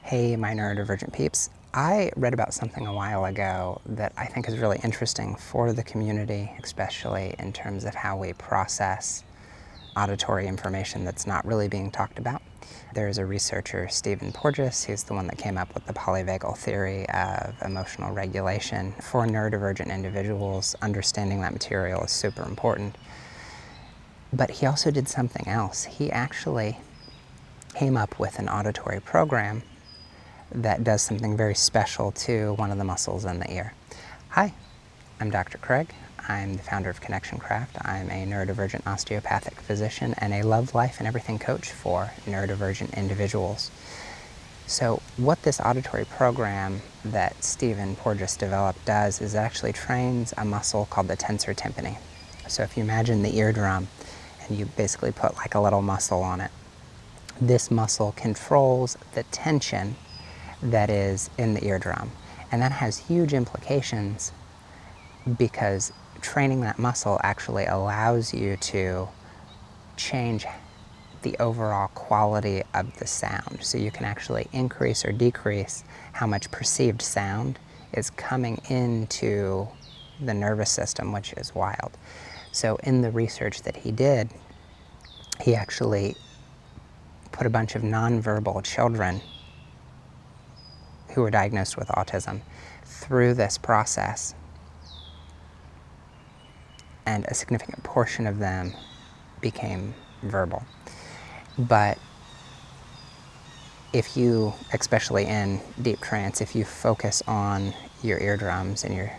Hey, my neurodivergent peeps. I read about something a while ago that I think is really interesting for the community, especially in terms of how we process auditory information that's not really being talked about. There's a researcher, Porges, he's the one that came up with the Polyvagal Theory of emotional regulation. For neurodivergent individuals, understanding that material is super important. But he also did something else. He actually came up with an auditory program that does something very special to one of the muscles in the ear. Hi, I'm Dr. Craig. I'm the founder of Connection Craft. I'm a neurodivergent osteopathic physician and a love, life, and everything coach for neurodivergent individuals. So what this auditory program that Porges developed does is it actually trains a muscle called the tensor tympani. So if you imagine the eardrum and you basically put like a little muscle on it, this muscle controls the tension that is in the eardrum. And that has huge implications because training that muscle actually allows you to change the overall quality of the sound. So you can actually increase or decrease how much perceived sound is coming into the nervous system, which is wild. So in the research that he did, he actually put a bunch of nonverbal children who were diagnosed with autism through this process, and a significant portion of them became verbal. But if you, especially in deep trance, if you focus on your eardrums and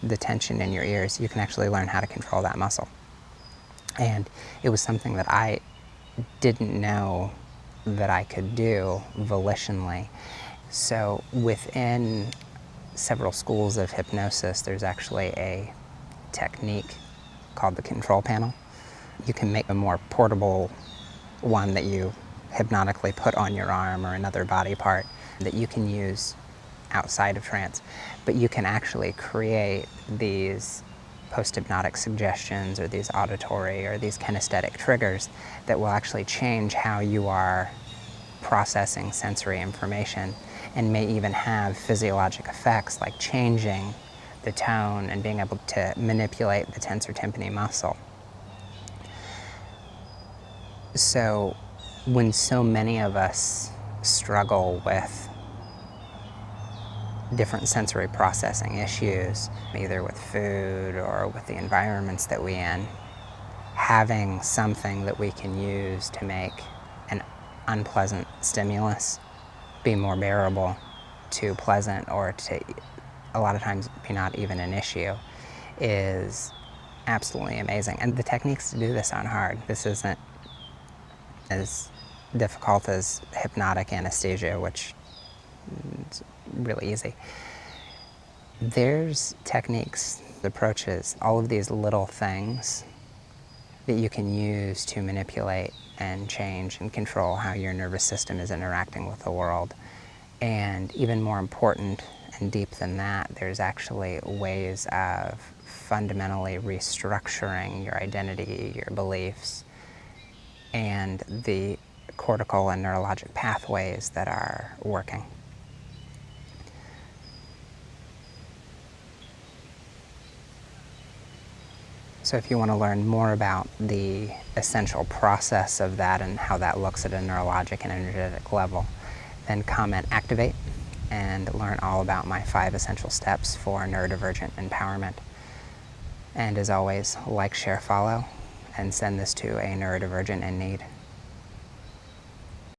the tension in your ears, you can actually learn how to control that muscle. And it was something that I didn't know that I could do volitionally. So within several schools of hypnosis, there's actually a technique called the control panel. You can make a more portable one that you hypnotically put on your arm or another body part that you can use outside of trance. But you can actually create these post-hypnotic suggestions or these auditory or these kinesthetic triggers that will actually change how you are processing sensory information, and may even have physiologic effects like changing the tone and being able to manipulate the tensor tympani muscle. So when so many of us struggle with different sensory processing issues, either with food or with the environments that we're in, having something that we can use to make an unpleasant stimulus be more bearable to pleasant, or to a lot of times be not even an issue, is absolutely amazing. And the techniques to do this aren't hard. This isn't as difficult as hypnotic anesthesia, which is really easy. There's techniques, approaches, all of these little things that you can use to manipulate and change and control how your nervous system is interacting with the world. And even more important and deep than that, there's actually ways of fundamentally restructuring your identity, your beliefs, and the cortical and neurologic pathways that are working. So if you want to learn more about the essential process of that and how that looks at a neurologic and energetic level, then comment activate and learn all about my 5 essential steps for neurodivergent empowerment. And as always, like, share, follow, and send this to a neurodivergent in need.